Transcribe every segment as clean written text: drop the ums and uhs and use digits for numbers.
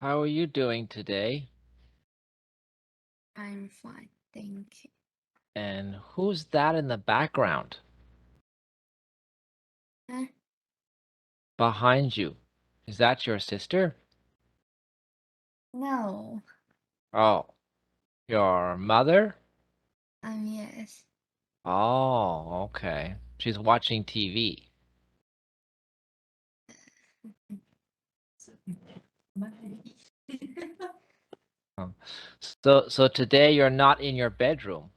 How are you doing today? I'm fine, thank you. And who's that in the background Huh? behind you? Is that your sister? No, Oh, your mother? yes. Oh, okay. She's watching TV. Oh. So today you're not in your bedroom.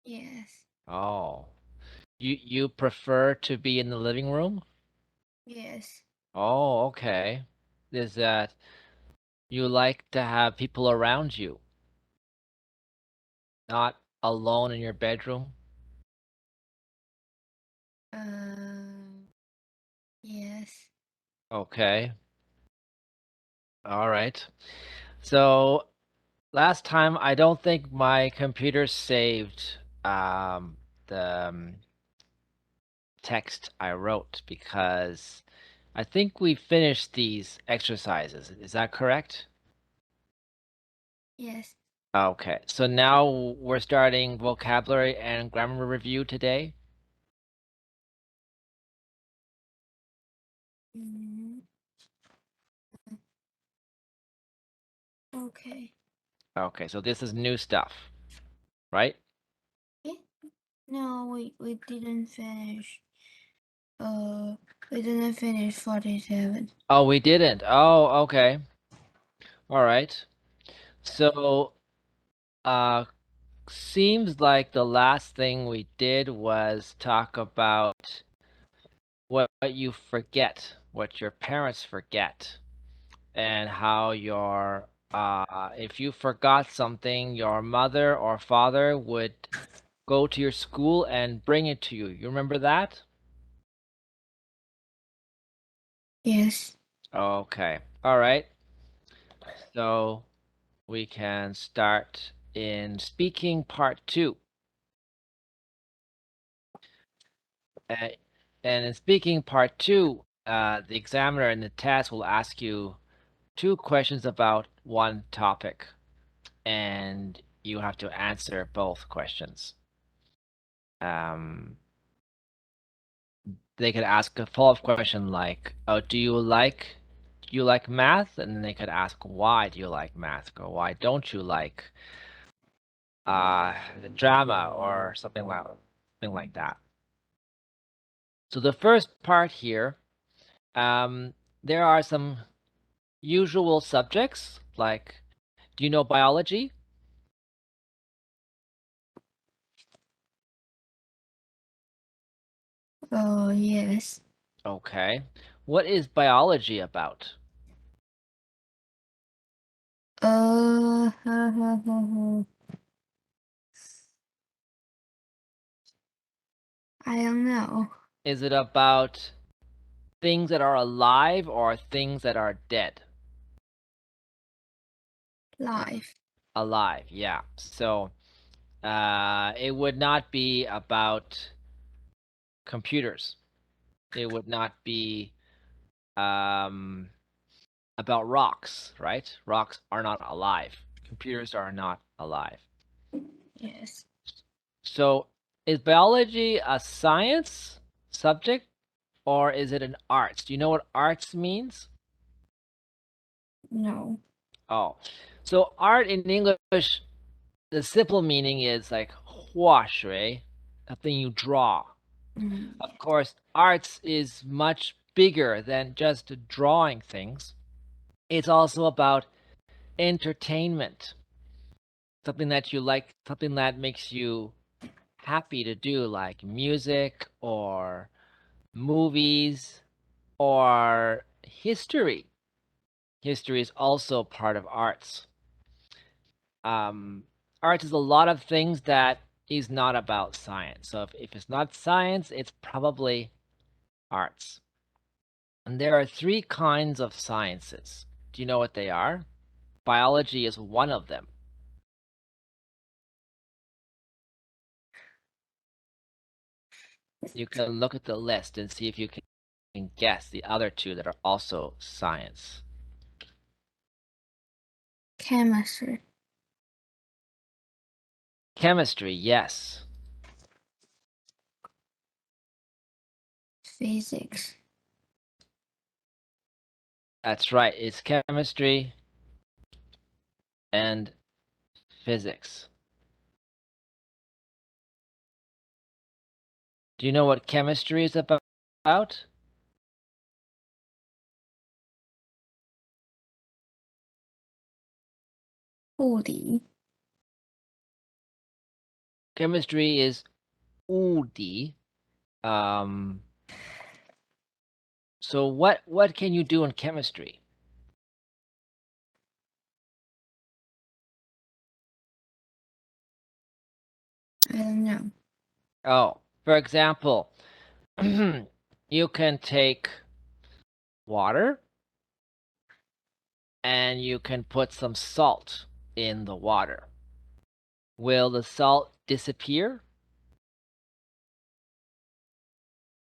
Yes, Oh, you prefer to be in the living room? yes. Oh, okay. Is that you like to have people around you, not alone in your bedroom? Uh, yes, Okay. All right. So last time, I don't think my computer saved the text I wrote because I think we finished these exercises. Is that correct? yes. Okay, so now we're starting vocabulary and grammar review today. Mm, okay. Okay, so this is new stuff, right? Eh? No, we didn't finish. Uh, we didn't finish 47. Oh, we didn't. Oh, okay. All right. So, uh, seems like the last thing we did was talk about what you forget, what your parents forget, and how if you forgot something, your mother or father would go to your school and bring it to you. You remember that? Yes, Okay. All right. So we can start in speaking part two. Uh, and in speaking part two, the examiner in the test will ask you two questions about one topic, and you have to answer both questions. Um, they could ask a follow-up question like, "Oh, do you like math?" And then they could ask, "Why do you like math?" Or "Why don't you like the drama?" Or something like that. So the first part here, there are some usual subjects like, do you know biology? yes. Okay. What is biology about? I don't know. Is it about things that are alive or things that are dead? Life, Alive, yeah. So it would not be about computers. It would not be um, about rocks, right? Rocks are not alive. Computers are not alive. yes. So is biology a science subject or is it an arts? Do you know what arts means? No. Oh, so art in English, the simple meaning is like 画水, something you draw. Of Yes. course, arts is much bigger than just drawing things. It's also about entertainment, something that you like, something that makes you happy to do, like music or movies or history. History is also part of arts. Um, Arts is a lot of things that is not about science. So if it's not science, it's probably arts. And there are three kinds of sciences. Do you know what they are? Biology is one of them. You can look at the list and see if you can guess the other two that are also science. Chemistry. Chemistry, yes. Physics. That's right. It's chemistry and physics. Do you know what chemistry is about? Body. Chemistry is 物理. Um, so what can you do in chemistry? I don't know. Oh, for example, you can take water and you can put some salt in the water. Will the salt disappear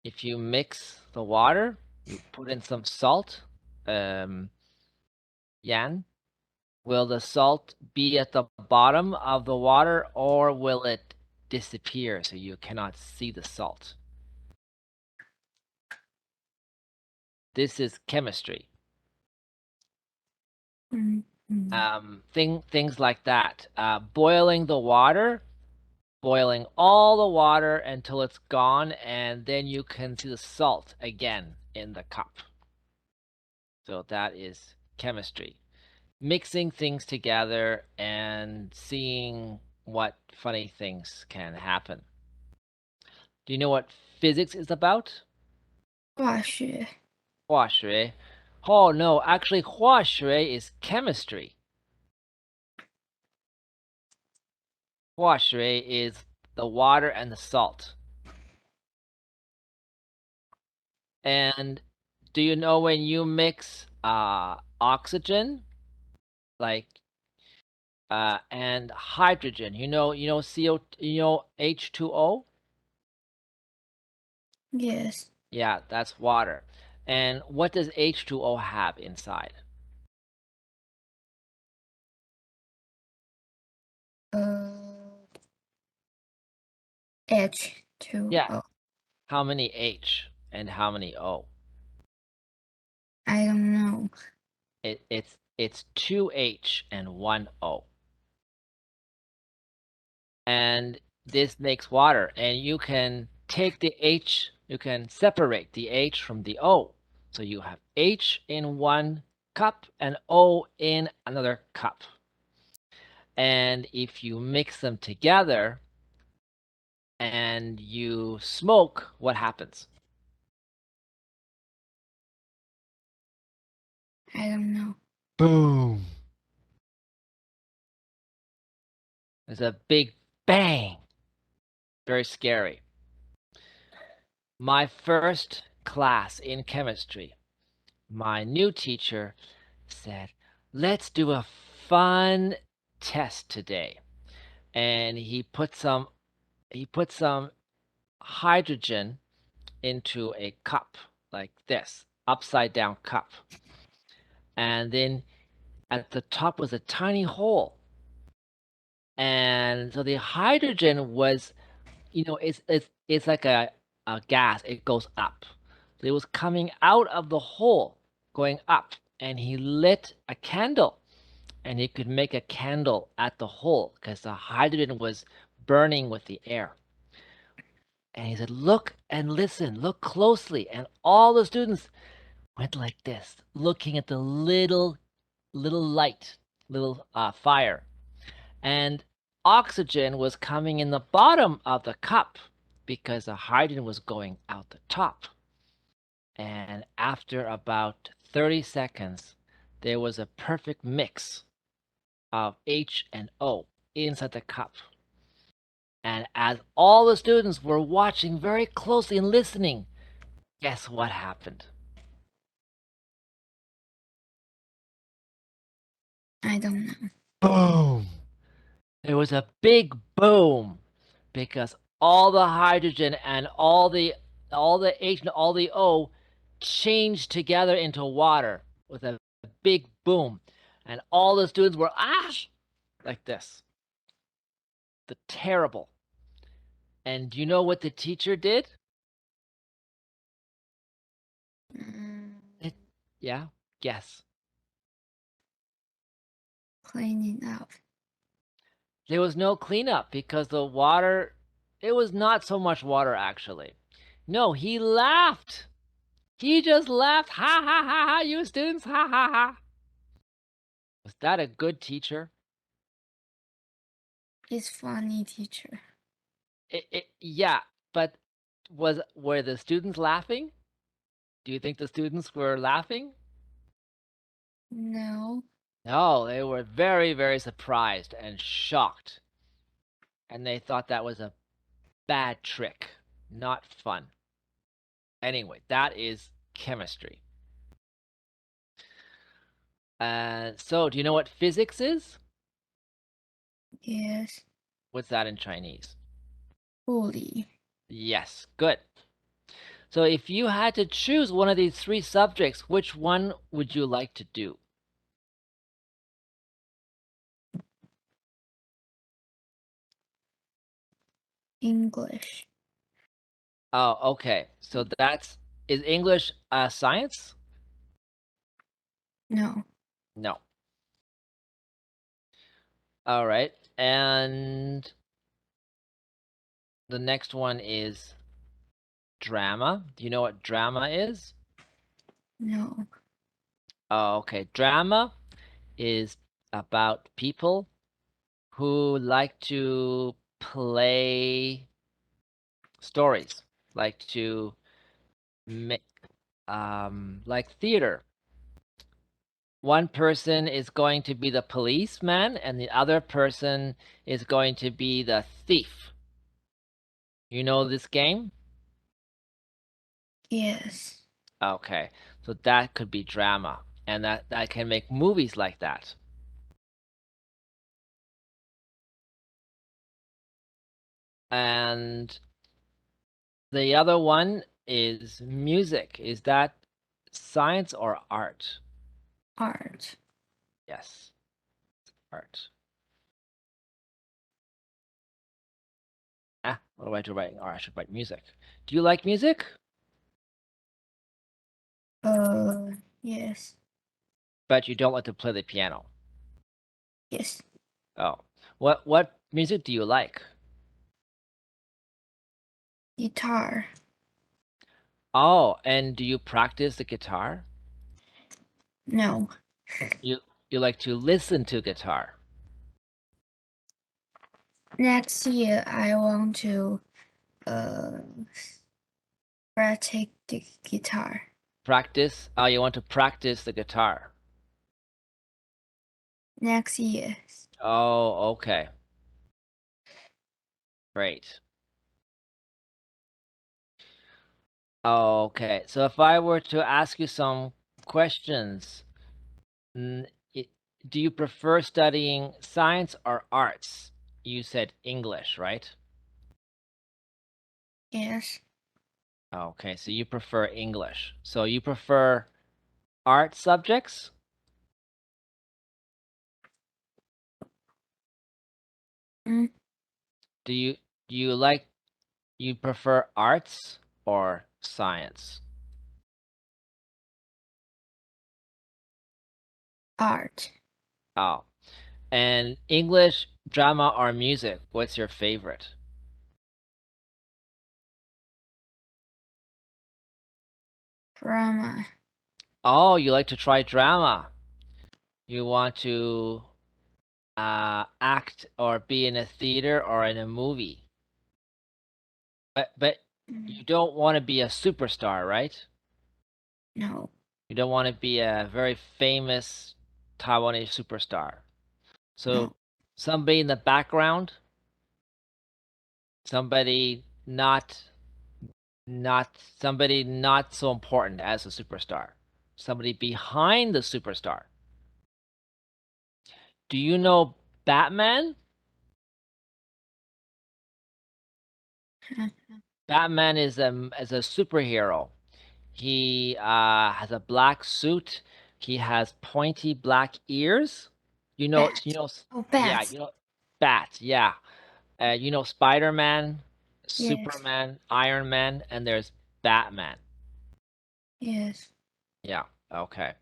if you mix the water? You put in some salt, yan. Will the salt be at the bottom of the water or will it disappear so you cannot see the salt? This is chemistry. Things like that. Boiling the water, boiling all the water until it's gone, and then you can see the salt again in the cup. So that is chemistry. Mixing things together and seeing what funny things can happen. Do you know what physics is about? 化学. 化学. Oh no, actually 化学 is chemistry. 化学 is the water and the salt. And do you know when you mix oxygen, like and hydrogen, H2O? Yes. Yeah, that's water. And what does H2O have inside? Yeah, H2O. how many H and how many O? I don't know. It's two H and one O. And this makes water. And you can take the H, you can separate the H from the O. So you have H in one cup and O in another cup. And if you mix them together and you smoke, what happens? I don't know. Boom. There's a big bang. Very scary. My first class in chemistry, my new teacher said, let's do a fun test today. And he put some hydrogen into a cup like this, upside down cup. And then at the top was a tiny hole. And so the hydrogen was, it's like a gas, it goes up. So it was coming out of the hole, going up, and he lit a candle and he could make a candle at the hole because the hydrogen was burning with the air. And he said, look and listen, look closely. And all the students went like this, looking at the little light, little fire. And oxygen was coming in the bottom of the cup because the hydrogen was going out the top. And after about 30 seconds, there was a perfect mix of H and O inside the cup. And as all the students were watching very closely and listening, guess what happened? I don't know. Boom! There was a big boom because all the hydrogen and all the H and all the O changed together into water with a big boom. and all the students were like this. The terrible. And do you know what the teacher did? Mm, It, yeah, guess. cleaning up. There was no cleanup because the water, it was not so much water actually. No, he laughed. He just laughed. Ha ha ha ha, you students, ha ha ha. Was that a good teacher? It's funny, teacher. Yeah, but were the students laughing? Do you think the students were laughing? No. No, they were very, very surprised and shocked. And they thought that was a bad trick, not fun. Anyway, that is chemistry. So, do you know what physics is? Yes. What's that in Chinese? Holy. Yes, good. So, if you had to choose one of these three subjects, which one would you like to do? English. Oh, okay. So is English a science? No. No. All right. And the next one is drama. Do you know what drama is? No. Oh, okay. Drama is about people who like to play stories, like to make, like theater. One person is going to be the policeman, and the other person is going to be the thief. You know this game? Yes. Okay, so that could be drama, and that can make movies like that. And the other one is music. Is that science or art? Art. Yes, art. What do I do writing? Or I should write music. Do you like music? Yes. But you don't like to play the piano. Yes. Oh, what music do you like? Guitar. Oh, and do you practice the guitar? No. You you like to listen to guitar. Next year, I want to practice the guitar. Practice? Oh, you want to practice the guitar. Next year. Oh, okay. Great. Okay. So if I were to ask you some questions, mm, it, do you prefer studying science or arts? You said English, right? Yes. Okay, so you prefer English. So you prefer art subjects? Mm, Do you like you prefer arts or science? art. Oh, and English, drama, or music? What's your favorite? Drama. Oh, you like to try drama. You want to act or be in a theater or in a movie. But you Mm, don't want to be a superstar, right? no. You don't want to be a very famous Taiwanese superstar. So No. somebody in the background, somebody not so important as a superstar. Somebody behind the superstar. Do you know Batman? Batman is a superhero. He has a black suit He has pointy black ears. Bat. Oh, Yeah, bat. bat. Yeah. Spider-Man, Yes. Superman, Iron Man, and there's Batman. Yes. Yeah. Okay.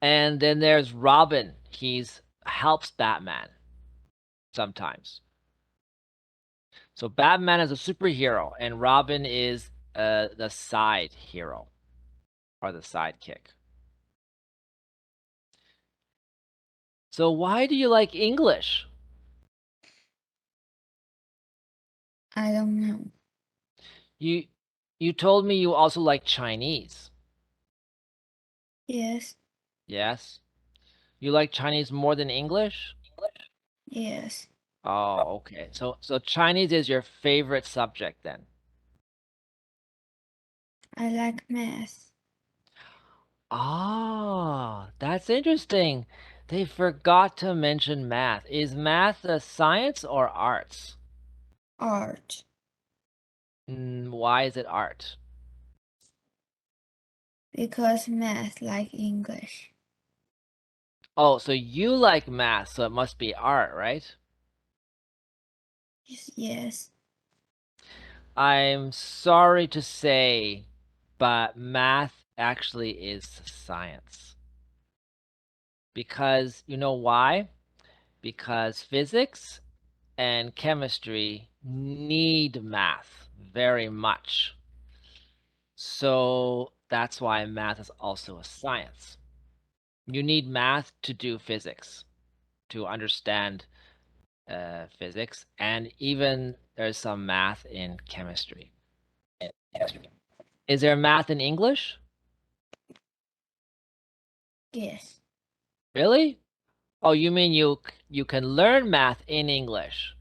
And then there's Robin. He's helps Batman sometimes. So Batman is a superhero, and Robin is the side hero or the sidekick. So why do you like English? I don't know. You you told me you also like Chinese. Yes. Yes? You like Chinese more than English? Yes. Oh, okay. So Chinese is your favorite subject then. I like math. Ah, that's interesting. They forgot to mention math. Is math a science or arts? Art. Why is it art? Because math like English. Oh, so you like math, so it must be art, right? Yes. I'm sorry to say, but math actually is science. Because you know why? Because physics and chemistry need math very much. So that's why math is also a science. You need math to do physics, to understand physics, and even there's some math in chemistry. Is there math in English? Yes. Really? Oh, you mean you can learn math in English,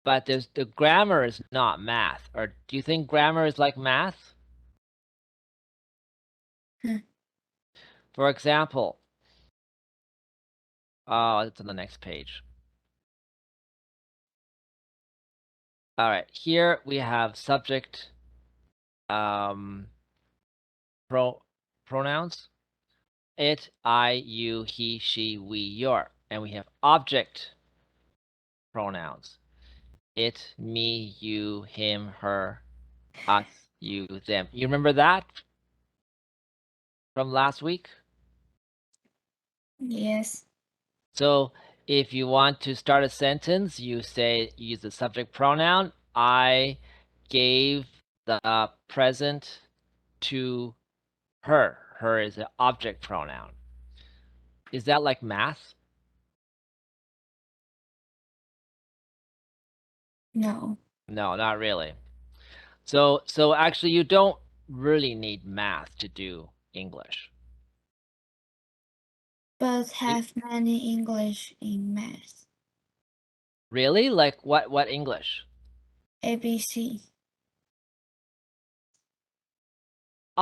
but the grammar is not math. Or do you think grammar is like math? Huh. For example, oh, it's on the next page. All right, here we have subject um pro pronouns. It, I, you, he, she, we, your. And we have object pronouns. It, me, you, him, her, us, you, them. You remember that from last week? Yes. So if you want to start a sentence, you use the subject pronoun. I gave the present to her. Her is an object pronoun. Is that like math? No. No, not really. So actually you don't really need math to do English. But Y- have many English in math. Really? Like what English? ABC.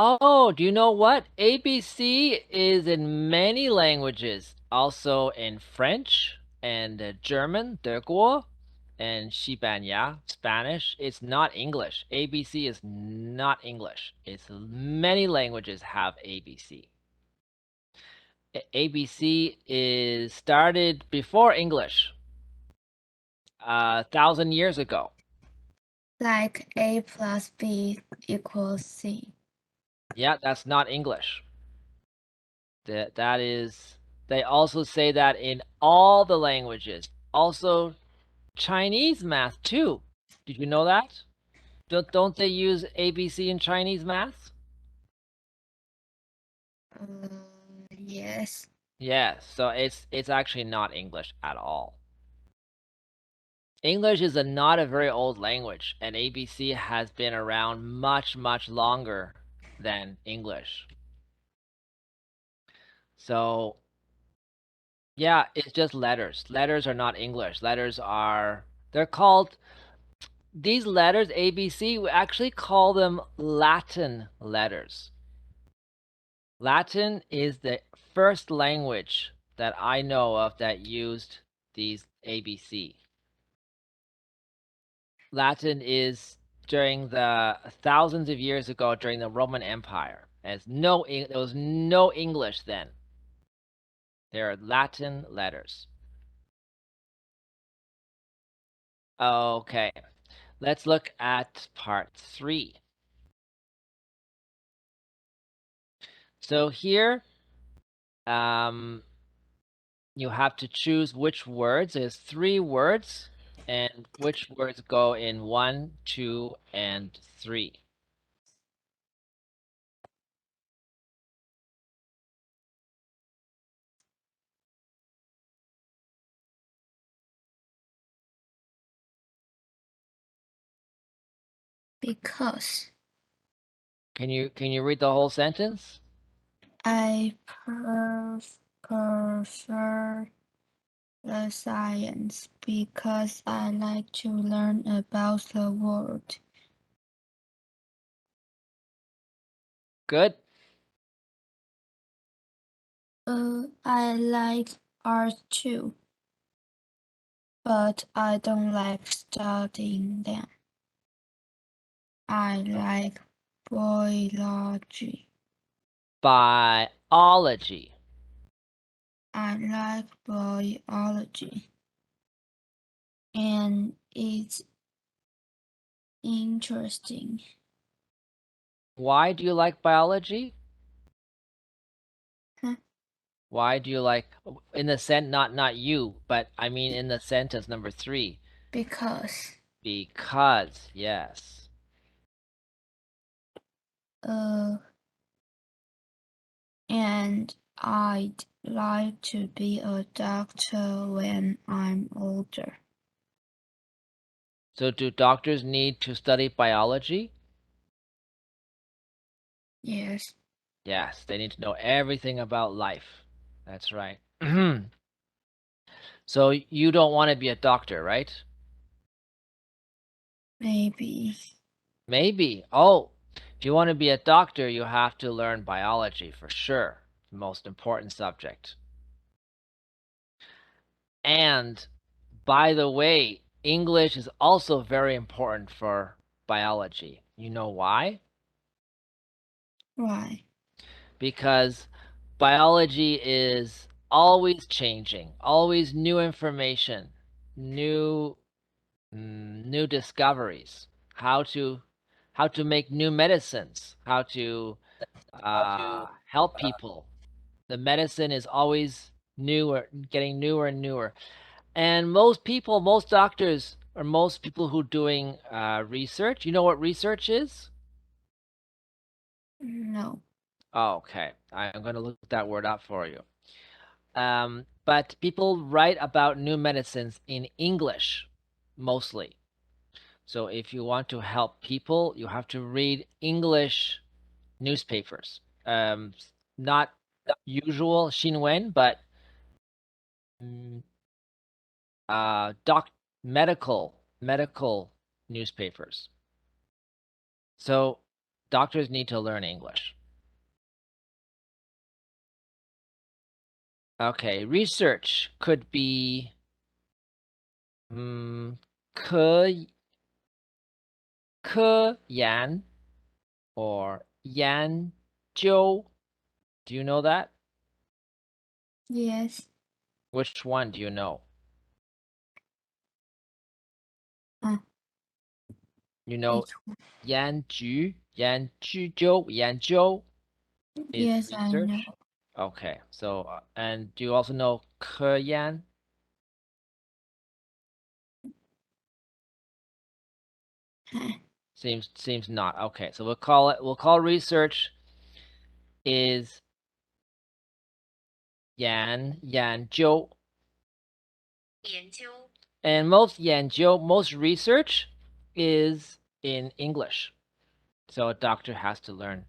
Oh, do you know what? ABC is in many languages, also in French and German, 德国, and 西班牙, Spanish. It's not English. ABC is not English. It's many languages have ABC. ABC is started before English, 1,000 years ago. Like A plus B equals C. Yeah, that's not English. That is. They also say that in all the languages. Also, Chinese math too. Did you know that? Don't they use ABC in Chinese math? Yes. Yeah, so it's actually not English at all. English is not a very old language, and ABC has been around much, much longer than English. So, yeah, it's just letters. Letters are not English. They're called, these letters, ABC, we actually call them Latin letters. Latin is the first language that I know of that used these ABC. Latin is during the thousands of years ago during the Roman Empire. As no, there was no English then. There are Latin letters. Okay, let's look at part 3. So here, you have to choose which words. There's 3 words, and which words go in 1, 2, and 3. Because Can you read the whole sentence? I prefer the science because I like to learn about the world. Good. I like art too, but I don't like studying them. I like biology. Biology. I like biology. And it's interesting. Why do you like biology? Huh? Why do you like in the not you, but I mean in the sentence number 3? Because Because, yes. uh and I'd like to be a doctor when I'm older. So do doctors need to study biology? Yes, Yes, they need to know everything about life. That's right. So you don't want to be a doctor, right? maybe. Maybe. Oh, if you want to be a doctor, you have to learn biology for sure. The most important subject. And by the way, English is also very important for biology. You know why? Why? Because biology is always changing, always new information, new new discoveries, how to make new medicines, how to help people. The medicine is always newer, getting newer and newer. And most people, most doctors, or most people who doing research, you know what research is? No. Oh, okay, I'm going to look that word up for you. But people write about new medicines in English mostly. So if you want to help people, you have to read English newspapers. Not usual Xinwen, but mm, doc medical newspapers. So doctors need to learn English. Okay, research could be 科研 or 研究. Do you know that? Yes. Which one do you know? Uh, You know which 研究is Yes, I know. research. Okay, so and do you also know 科研? Huh. Seems not. Okay, so we'll call research is 研究. And most 研究, most research is in English. So a doctor has to learn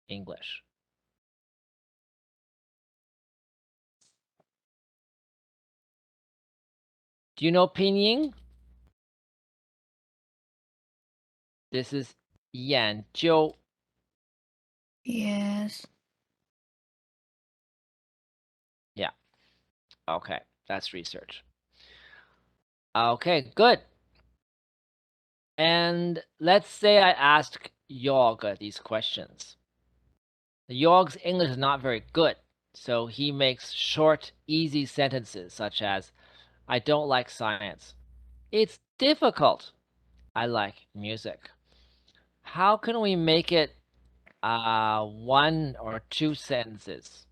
English. Do you know pinyin? This is 研究. Yes. Yeah. Okay. That's research. Okay, good. And let's say I ask Yoga these questions. Jorg's English is not very good, so he makes short, easy sentences such as, I don't like science. It's difficult. I like music. How can we make it one or two sentences?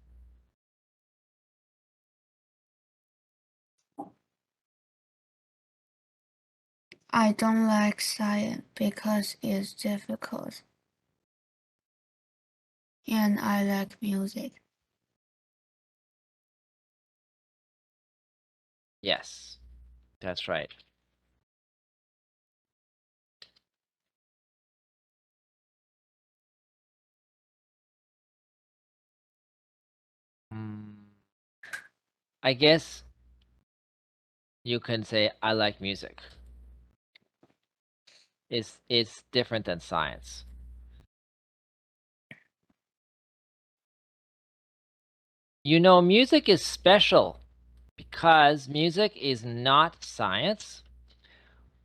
I don't like science because it's difficult, and I like music. Yes, that's right. Mm, I guess you can say I like music. It's different than science. Music is special because music is not science,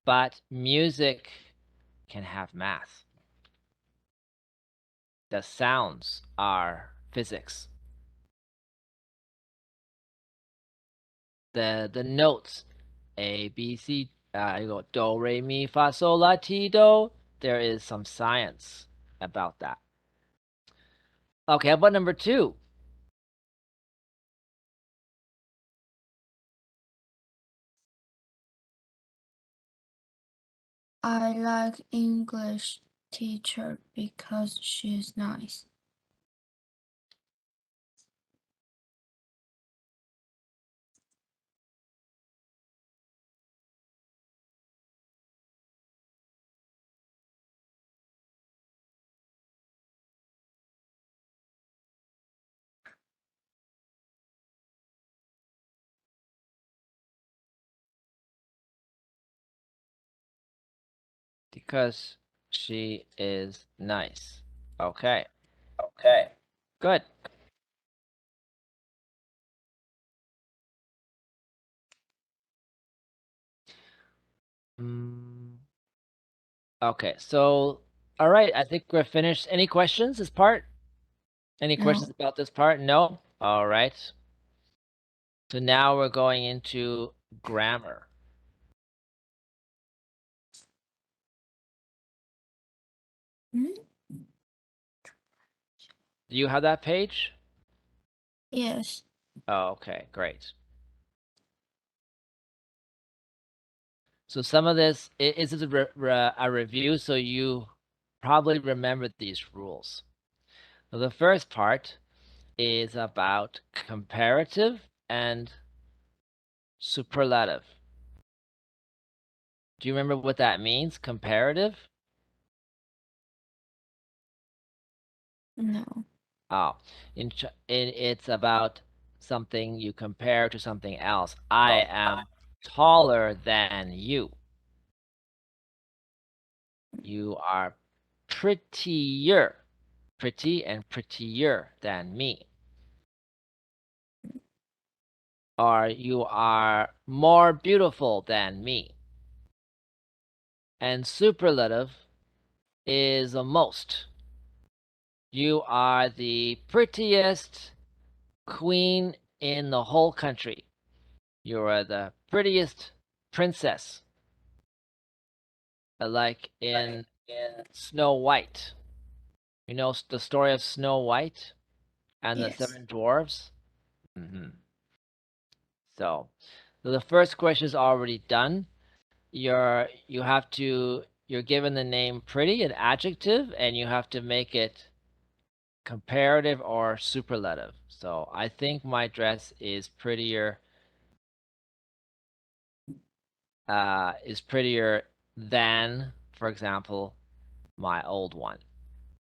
but music can have math. The sounds are physics. The notes A B C you go do re mi fa sol la ti do. There is some science about that. Okay, how about number two? I like English teacher because she's nice. Because she is nice. Okay, Okay. good. Mm, okay, so all right, I think we're finished. Any questions this part? Any questions No. about this part? No? All right. So now we're going into grammar. Hmm? Do you have that page? Yes. Oh, okay, great. So some of this is a review, so you probably remembered these rules. So the first part is about comparative and superlative. Do you remember what that means? Comparative? No. Oh, it's about something you compare to something else. I am taller than you. You are prettier, pretty and prettier than me. Or you are more beautiful than me. And superlative is the most. You are the prettiest queen in the whole country. You are the prettiest princess, like in Snow White. You know the story of Snow White and the Yes. seven dwarves? hmm So the first question is already done. You're given the name pretty, an adjective, and you have to make it comparative or superlative. So I think my dress is prettier than, for example, my old one.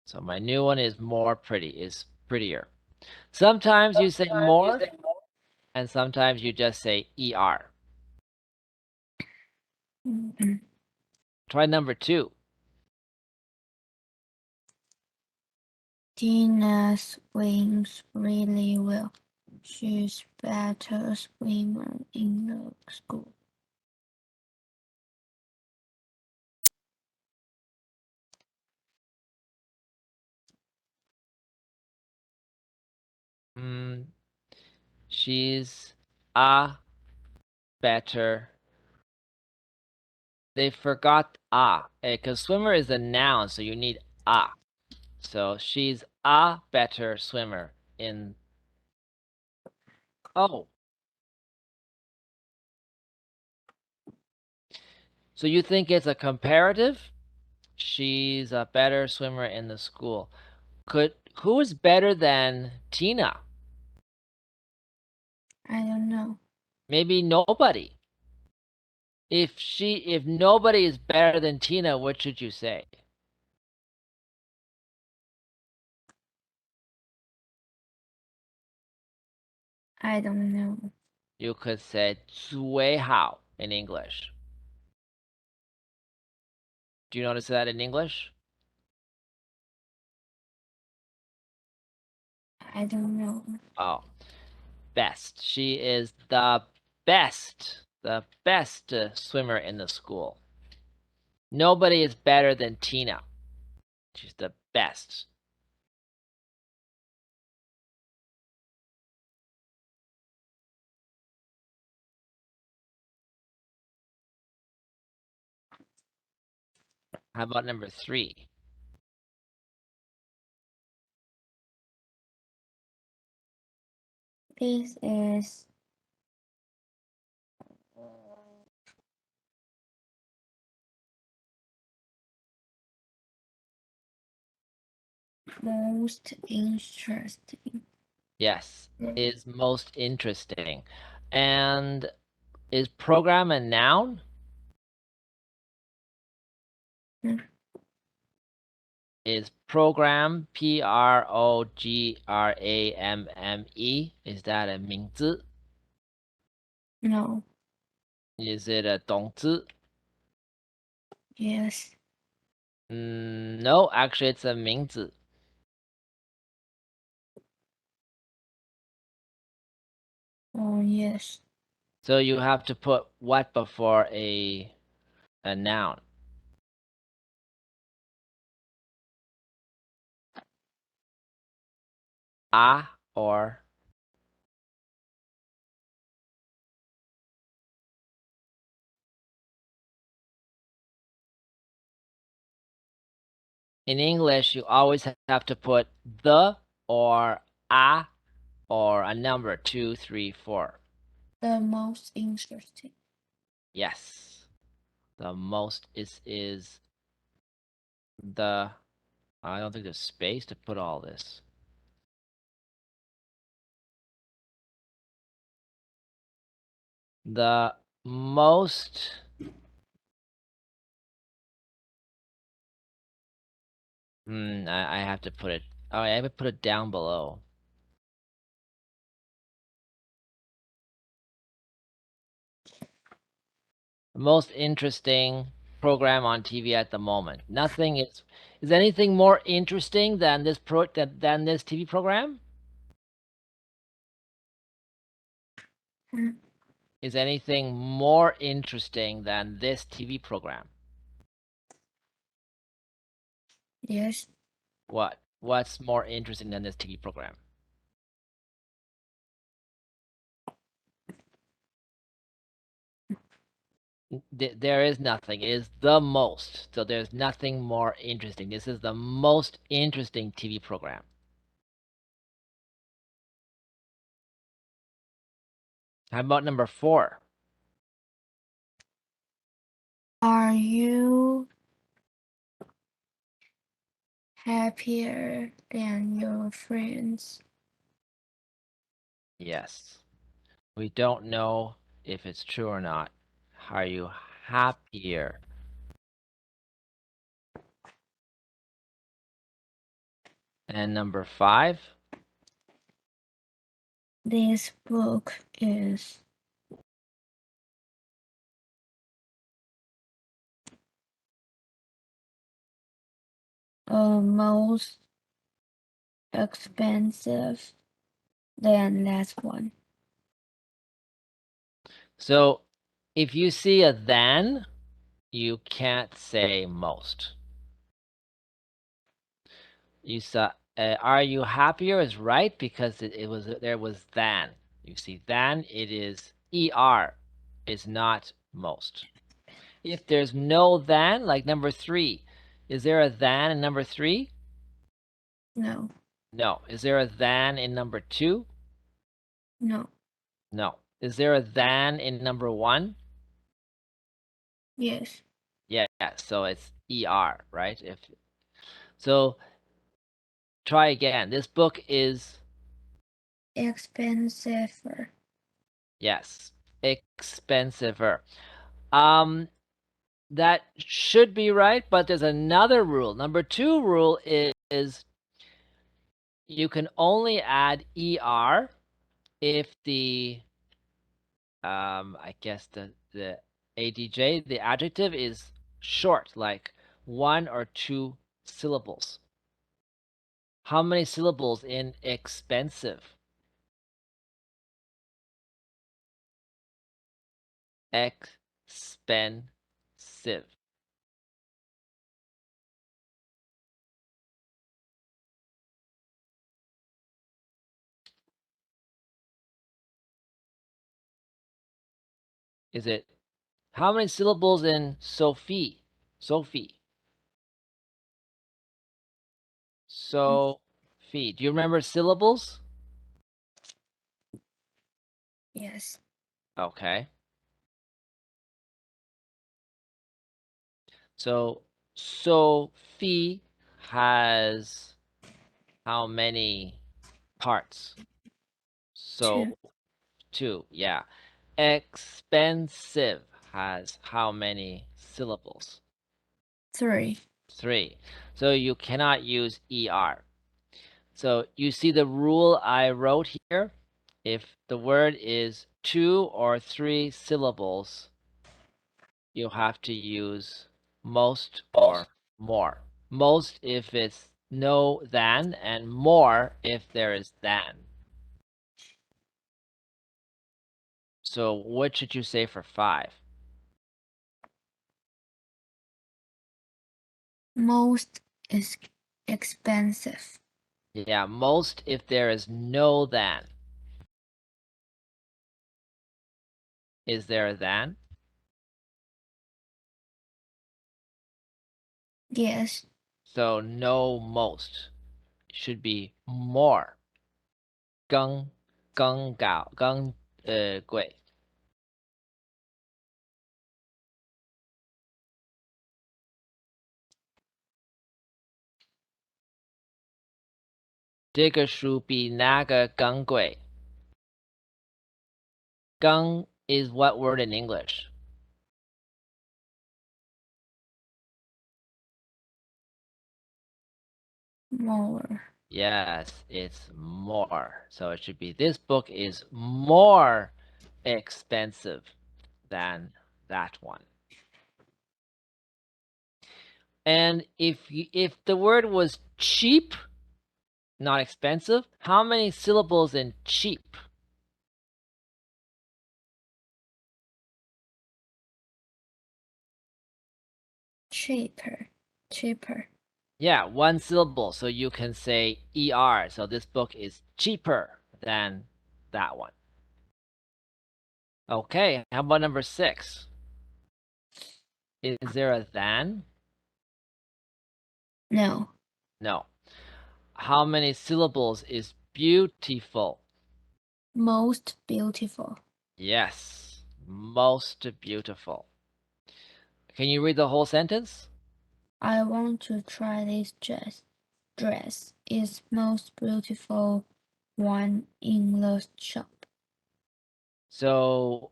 So my new one is more pretty, is prettier. Sometimes you say Sometimes you more, say more. and sometimes you just say er. Mhm. Try number two. Tina swims really well. She's better swimmer in the school. Mm, she's a better. They forgot a because swimmer is a noun, so you need a. So she's a better swimmer in. Oh, so you think it's a comparative? She's a better swimmer in the school. Could who is better than Tina? I don't know. Maybe nobody. If nobody is better than Tina, what should you say? I don't know. You could say 最好 in English. Do you notice that in English? I don't know. Oh, best. She is the best swimmer in the school. Nobody is better than Tina. She's the best. How about number 3? This is most interesting. Yes, is most interesting. And is program a noun? Hmm. Is program Programme? Is that a 名字? No. Is it a 动词? Yes. No, actually it's a 名字. Oh, yes. So you have to put what before a noun? A or in English you always have to put the or a or a number 2, 3, 4. The most interesting. Yes. The most is the I don't think there's space to put all this. The most I have to put it. Oh, I have to put it down below. The most interesting program on TV at the moment. Nothing is. Is anything more interesting than this TV program? Hmm. Is anything more interesting than this TV program? Yes. What? What's more interesting than this TV program? There is nothing. It is the most. So there's nothing more interesting. This is the most interesting TV program. How about number 4? Are you happier than your friends? Yes. We don't know if it's true or not. Are you happier? And number 5? This book is most expensive than last one. So if you see a then, you can't say most. You saw Are you happier is right because it was there was than. You see, than it is er, is not most. If there's no than, like number 3, is there a than in number 3? No. No. Is there a than in number 2? No. No. Is there a than in number 1? Yes. Yeah, so it's er, right? If so, try again. This book is Expensive. yes, expensiver. Um, that should be right, but there's another rule. Number 2 rule is you can only add er if the I guess the adj, the adjective, is short, like 1 or 2 syllables. How many syllables in expensive? Expensive. Is it how many syllables in Sophie? Sophie. Sophie. Do you remember syllables? Yes. Okay. So Sophie has how many parts? So 2. 2, yeah. Expensive has how many syllables? 3. 3. So you cannot use er. So you see the rule I wrote here? If the word is 2 or 3 syllables, you have to use most or more. Most if it's no than, and more if there is than. So what should you say for 5? Most is expensive. Yeah, most if there is no than. Is there a than? Yes. So no most. It should be more. 更贵。这个书比那个更贵。更 is what word in English? More. Yes, it's more. So it should be this book is more expensive than that one. And if the word was cheap, not expensive, how many syllables in cheap? Cheaper. Cheaper. Yeah, 1 syllable. So you can say er. So this book is cheaper than that one. Okay, how about number 6? Is there a than? No. No. How many syllables is beautiful? Most beautiful. Yes, most beautiful. Can you read the whole sentence? I want to try this dress. Dress is most beautiful one in the shop. So,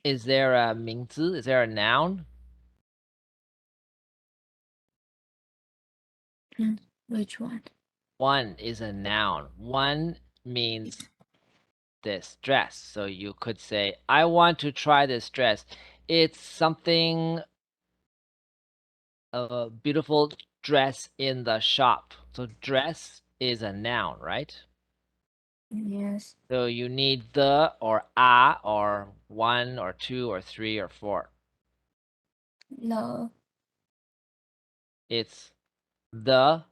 is there a 名词? Is there a noun? Which one? One is a noun. One means this dress. So you could say, I want to try this dress. It's something, a beautiful dress in the shop. So dress is a noun, right? Yes. So you need the or a or 1 or 2 or 3 or 4. The. It's the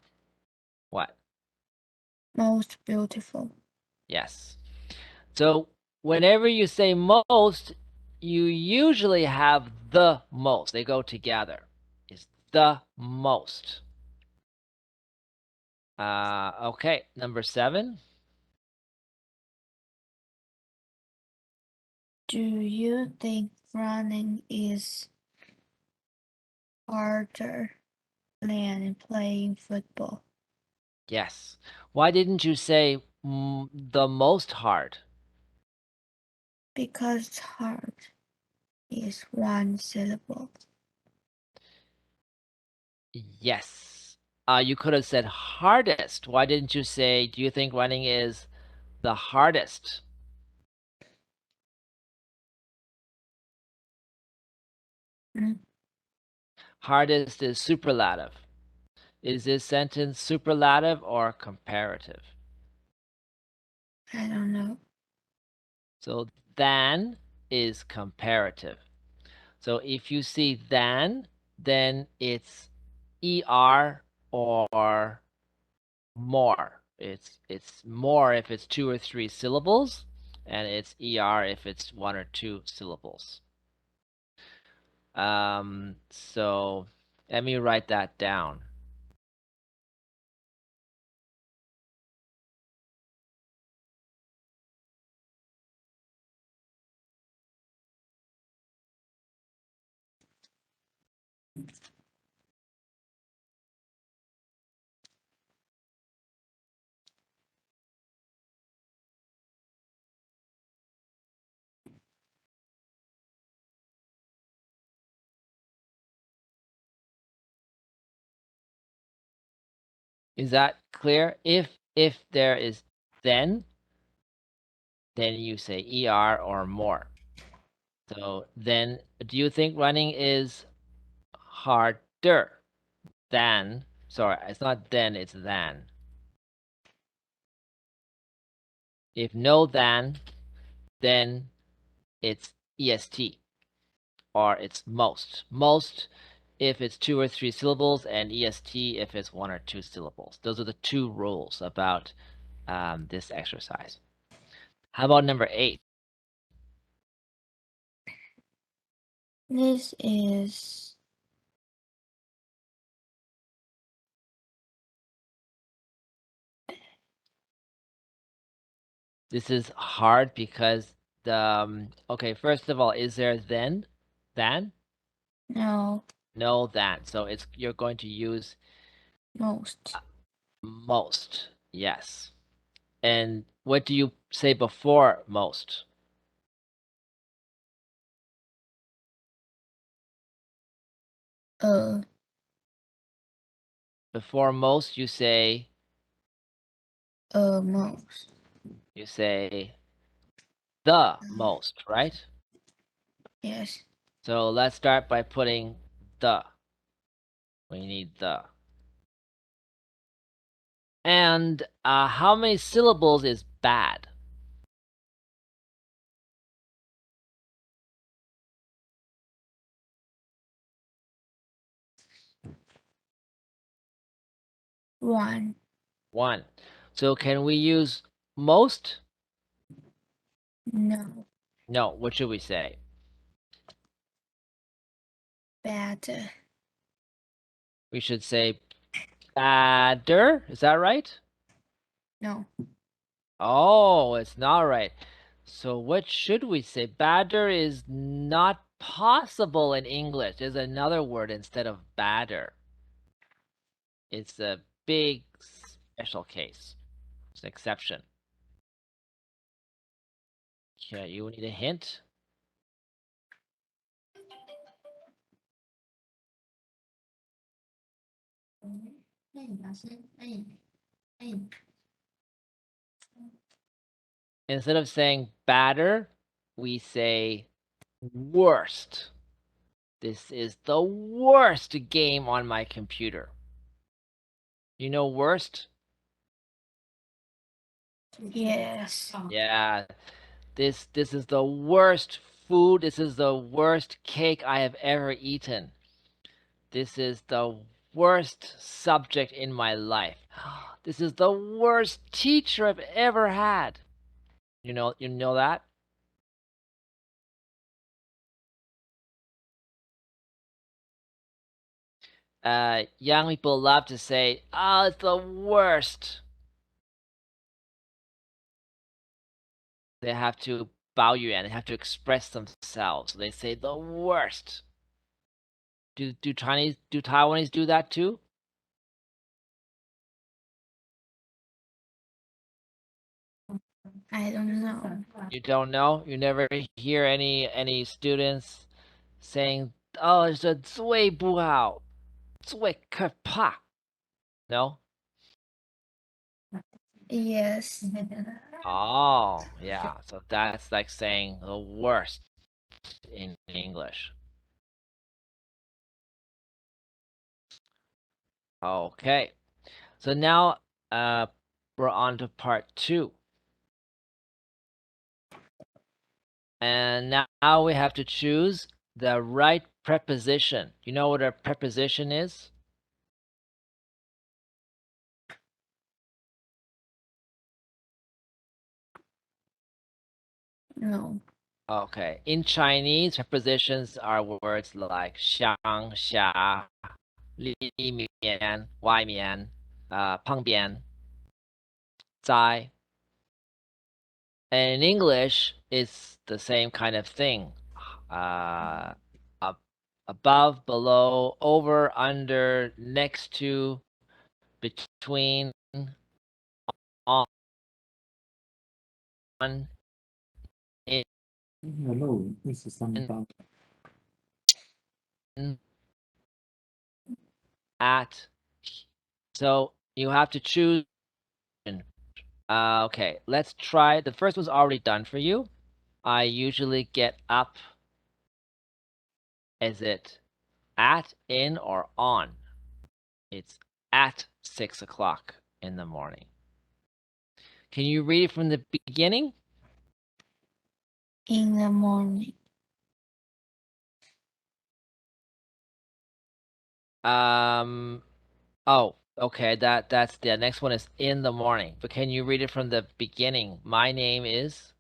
What? Most beautiful. Yes. So whenever you say most, you usually have the most. They go together. It's the most. Okay, number 7. Do you think running is harder than playing football? Yes. Why didn't you say the most hard? Because hard is one syllable. Yes. You could have said hardest. Why didn't you say, do you think running is the hardest? Hmm? Hardest is superlative. Is this sentence superlative or comparative? I don't know. So than is comparative. So if you see than, then it's er or more. It's more if it's 2 or 3 syllables, and it's er if it's 1 or 2 syllables. So let me write that down. Is that clear? If there is then you say er or more. So then, do you think running is harder than? Sorry, it's not then, it's than. If no then it's est or it's most. Most if it's 2 or 3 syllables, and est if it's 1 or 2 syllables. Those are the 2 rules about this exercise. How about number 8? This is This is hard because okay, first of all, is there than? no No than. So it's you're going to use most. most. Yes. And what do you say before most? Uh Before most you say most. the most, right? Yes. So let's start by putting the. We need the. And how many syllables is bad? One. 1. So can we use most? No. No. What should we say? Better. We should say badder. Is that right? No. Oh, it's not right. So what should we say? Badder is not possible in English. There's another word instead of badder. It's a big special case. It's an exception. Okay, you need a hint? Instead of saying badder, we say worst. This is the worst game on my computer. You know worst? Yes. Yeah, this is the worst food. This is the worst cake I have ever eaten. This is the worst subject in my life. this is the worst teacher I've ever had. You know that? Young people love to say, "Oh, it's the worst." They have to bow you in. They have to express themselves. So they say the worst. Do Taiwanese do that too? I don't know. You don't know? You never hear any students saying, "Oh, it's a 最不好,最可怕." No? Yes. Oh, yeah. So that's like saying the worst in English. Okay. So now we're on to part 2. And now we have to choose the right preposition. You know what a preposition is? No. Okay. In Chinese, prepositions are words like 上下里面外面旁边在 and in English, it's the same kind of thing. Uh, up, above, below, over, under, next to, between, on, in, Hello, this is Samantha. at. So you have to choose. Okay, let's try. The first one's already done for you. I usually get up. Is it at, in, or on? It's at 6 o'clock in the morning. Can you read it from the beginning? In the morning. Oh, okay. That's the next one is in the morning. But can you read it from the beginning? My name is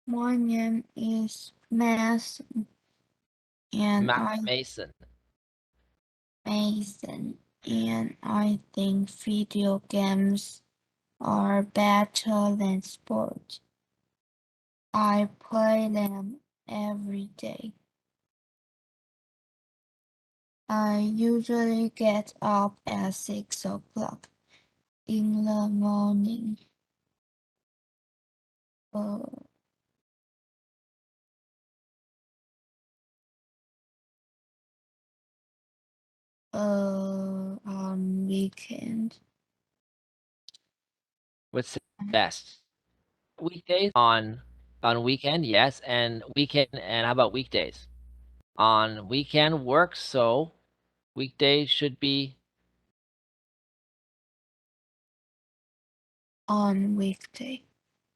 My name is Mason, and Mason. Mason, and I think video games are better than sports. I play them every day. I usually get up at 6 o'clock in the morning. Uh, on weekend. What's the best? Weekdays on weekend, yes, and weekend and how about weekdays? On weekend works, so weekdays should be On weekday.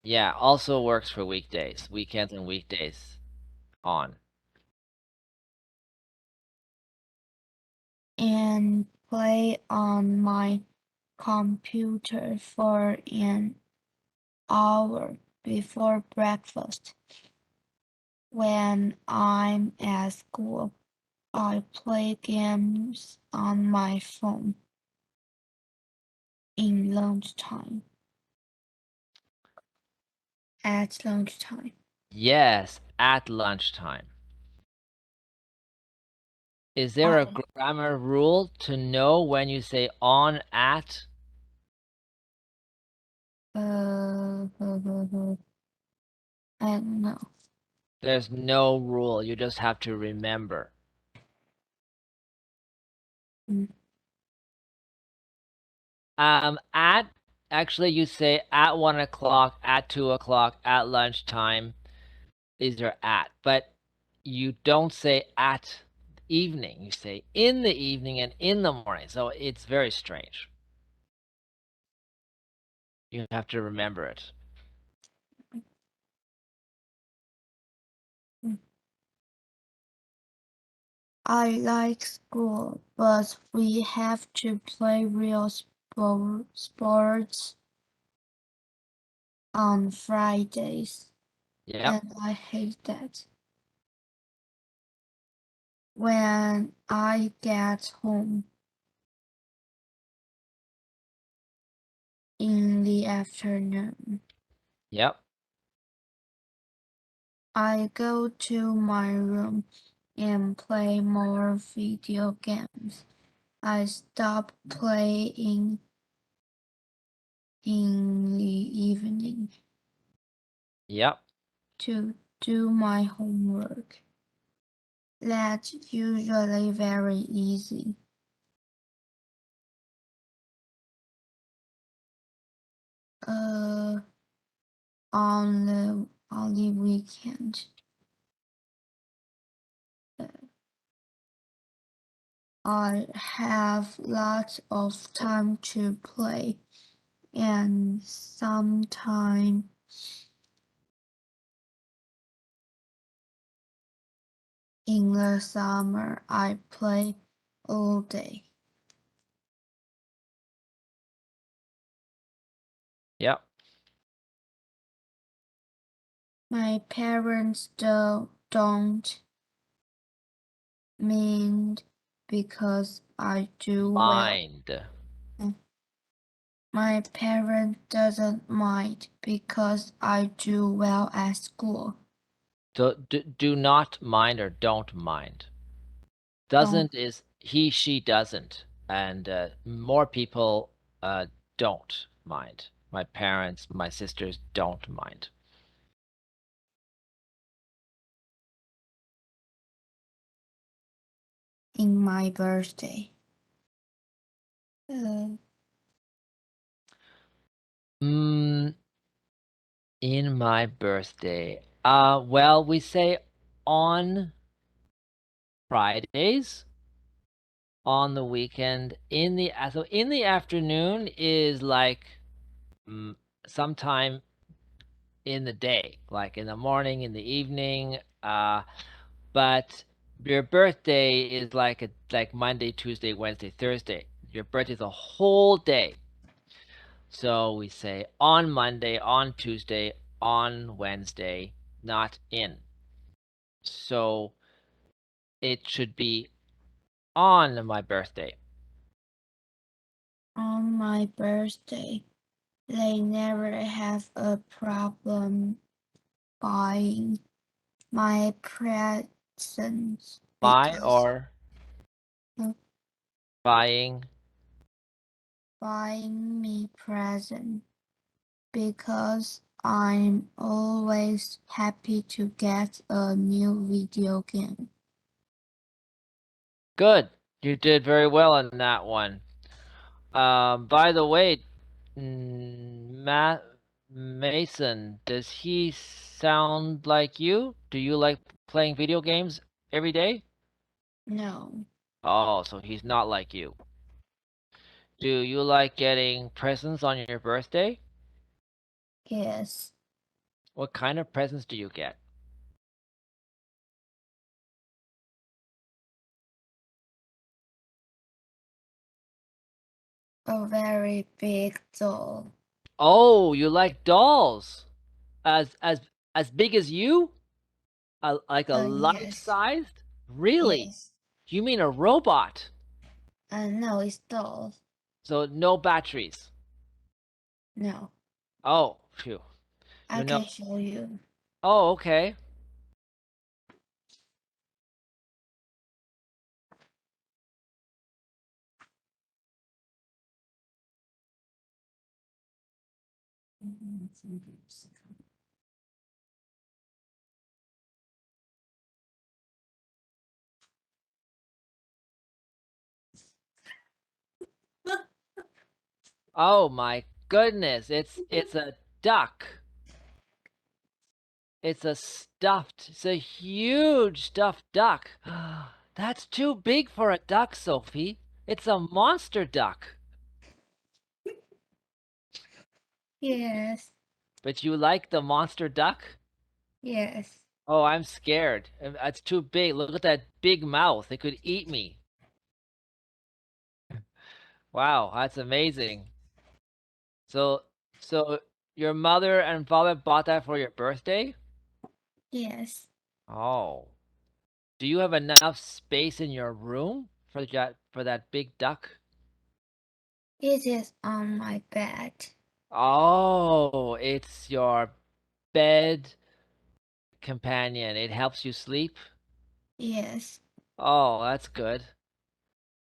yeah, also works for weekdays. Weekends and weekdays on. And play on my computer for an hour before breakfast. When I'm at school, I play games on my phone in lunchtime. At lunchtime. Yes, at lunchtime. Is there a I grammar rule to know when you say on at? I don't know. There's no rule. You just have to remember. Mm. At actually you say at 1 o'clock, at 2 o'clock, at lunchtime. These are at, but you don't say at evening. You say in the evening and in the morning. So it's very strange. You have to remember it. I like school, but we have to play real sports on Fridays, Yep. and I hate that. When I get home in the afternoon, Yep. I go to my room and play more video games. I stop playing in the evening Yep. to do my homework. That's usually very easy. Uh, on the weekend, I have lots of time to play, and sometimes in the summer I play all day. Yep. My parents don't mind because I do well. Mind. My parent doesn't mind because I do well at school. Do not mind or don't mind. Don't Doesn't is he, she doesn't. And more people don't mind. My parents, my sisters don't mind. in my birthday. Uh, Mm, in my birthday. Well, we say on Fridays, on the weekend, in the afternoon is like mm, sometime in the day, like in the morning, in the evening. But your birthday is like Monday, Tuesday, Wednesday, Thursday. Your birthday is a whole day. So we say on Monday, on Tuesday, on Wednesday, not in. So it should be on my birthday. on my birthday, they never have a problem buying my presents Buy because or uh, buying. buying me present because I'm always happy to get a new video game. Good. You did very well on that one. By the way, Matt Mason, does he sound like you? Do you like playing video games every day? No, Oh, so he's not like you. Do you like getting presents on your birthday? yes, What kind of presents do you get? a very big doll. Oh, you like dolls. As big as you? Like a Yes, life-sized? Really? yes. You mean a robot? No, it's doll. So no batteries. No, Oh, phew. I You know. can show you. Oh, okay. Oh my goodness. It's a duck. It's a huge stuffed duck. That's too big for a duck, Sophie. It's a monster duck. Yes, But you like the monster duck? yes. Oh, I'm scared. It's too big. Look at that big mouth. It could eat me. Wow, that's amazing. So so your mother and father bought that for your birthday? Yes, Oh. Do you have enough space in your room for that big duck? it is on my bed. Oh, it's your bed companion. It helps you sleep? Yes, Oh, that's good.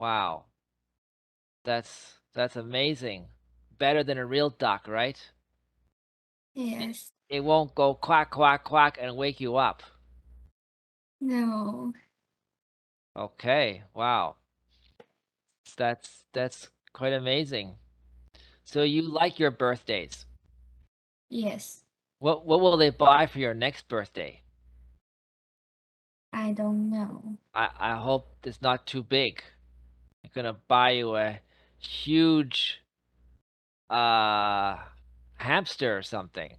Wow. That's amazing. Better than a real duck, right? It, yes, it won't go quack quack quack and wake you up. no, Okay. Wow. That's quite amazing. So you like your birthdays. yes, What will they buy for your next birthday? I don't know. I hope it's not too big. They're gonna buy you a huge uh hamster or something.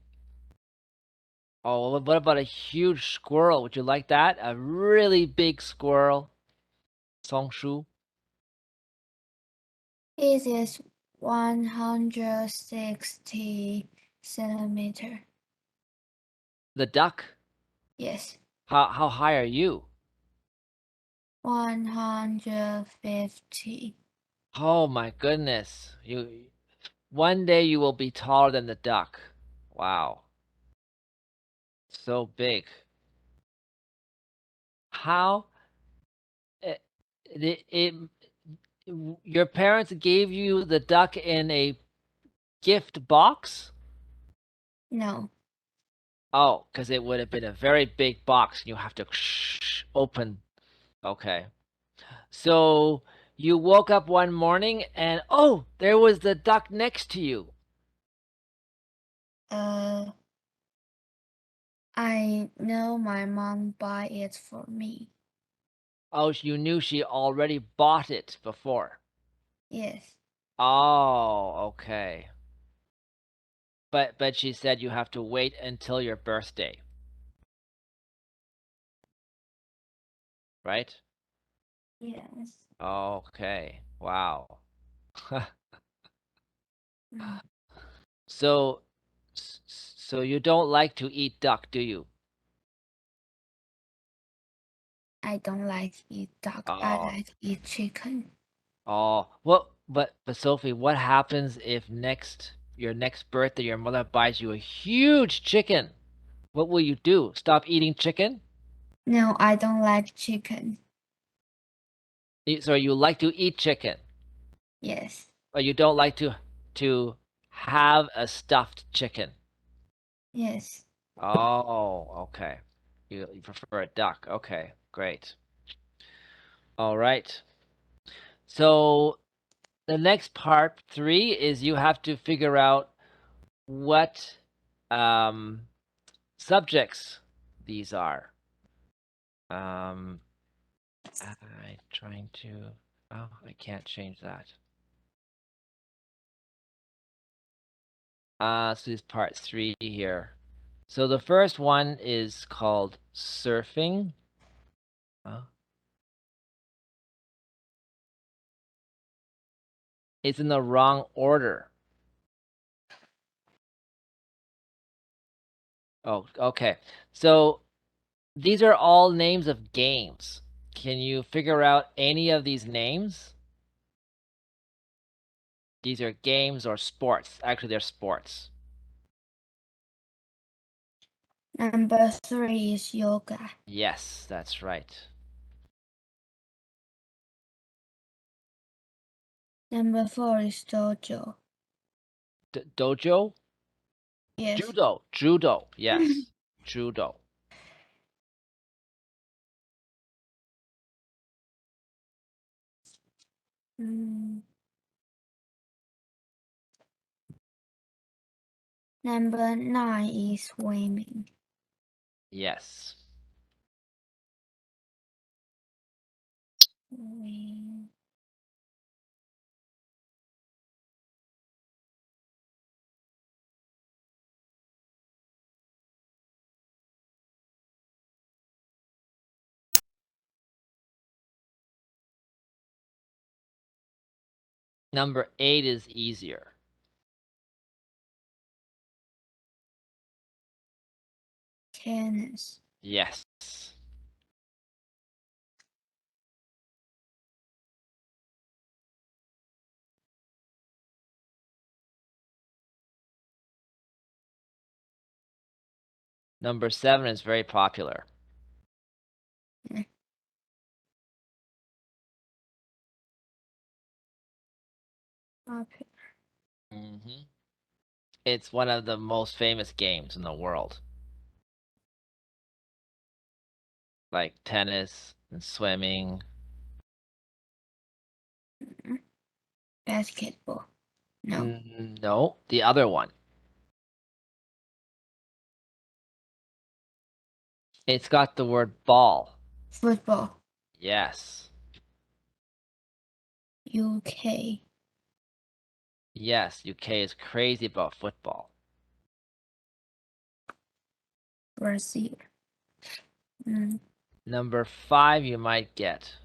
Oh, what about a huge squirrel? Would you like that? A really big squirrel? Songshu? It is 160 centimeter. The duck? Yes, How high are you? 150. Oh my goodness. You one day you will be taller than the duck. Wow. So big. How it, it your parents gave you the duck in a gift box? No, Oh, because it would have been a very big box and you have to open. Okay. So you woke up one morning and oh, there was the duck next to you. uh, I know my mom buy it for me. Oh, you knew she already bought it before. Yes, Oh, okay. But she said you have to wait until your birthday, right? yes. Okay. Wow. Mm, So so you don't like to eat duck, do you? I don't like eat duck. I Oh. like eat chicken. Oh. What but Sophie, what happens if next your next birthday your mother buys you a huge chicken? What will you do? Stop eating chicken? No, I don't like chicken. So you like to eat chicken, Yes, but you don't like to have a stuffed chicken. yes. Oh, okay. You prefer a duck. Okay, great. All right. So the next part three is you have to figure out what um, subjects these are. Um, I trying to. Oh, I can't change that. So this part three here. So the first one is called surfing. It's in the wrong order. Oh, okay. So these are all names of games. Can you figure out any of these names? These are games or sports. Actually, they're sports. Number three is yoga. Yes, that's right. Number four is dojo. Dojo? Yes. Judo. Judo. Yes. Judo. Mm. Number nine is swimming. Yes. Swim. Number 8 is easier. Tennis. Yes. Number 7 is very popular. Popular. Hmm It's one of the most famous games in the world, like tennis and swimming. Basketball. No. No, the other one. It's got the word ball. Football. Yes. UK. Yes, UK is crazy about football. Brazil. Mm. Number 5 you might get.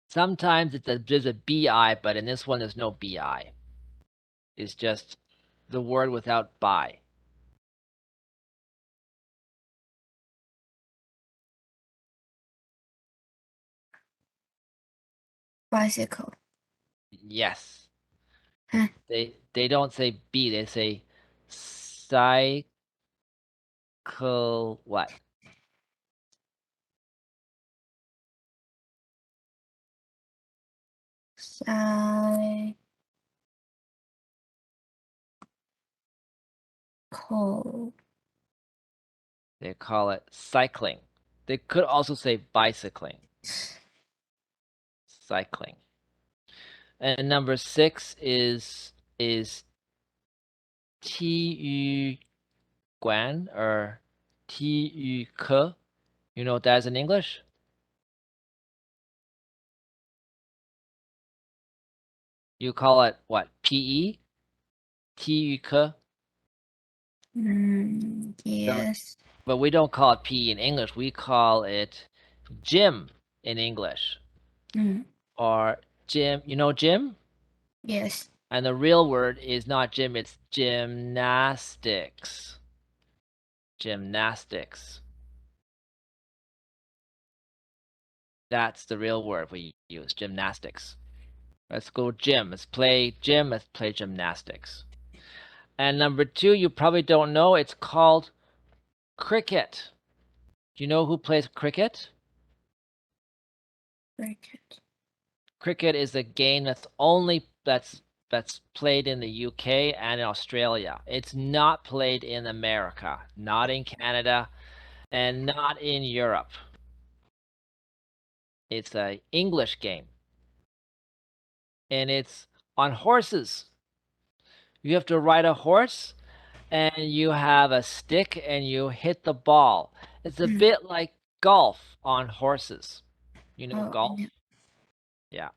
Sometimes there's a bi, but in this one there's no bi. It's just the word without by. Bicycle. Yes. Huh. They don't say b, they say cycle what? Cycle. They call it cycling. They could also say bicycling. Cycling. And number 6 is T Guan or T Ke. You know what that is in English? You call it what? PE? T Ke? Yes. But we don't call it PE in English. We call it gym in English. Mm. Or gym. You know gym? Yes. And the real word is not gym, it's gymnastics. Gymnastics. That's the real word we use, gymnastics. Let's go gym. Let's play gym. Let's play gymnastics. And number 2, you probably don't know, it's called cricket. Do you know who plays cricket? Cricket. Cricket is a game that's played in the UK and in Australia. It's not played in America, not in Canada, and not in Europe. It's a English game, and it's on horses. You have to ride a horse, and you have a stick, and you hit the ball. It's a Mm. bit like golf on horses. You know Oh, I golf? know. Yeah.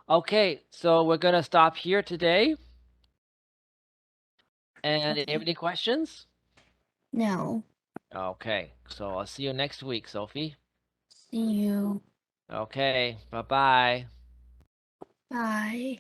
Okay, so we're gonna stop here today. And Okay. any questions? No. Okay, so I'll see you next week, Sophie. See you. Okay, bye bye. Bye.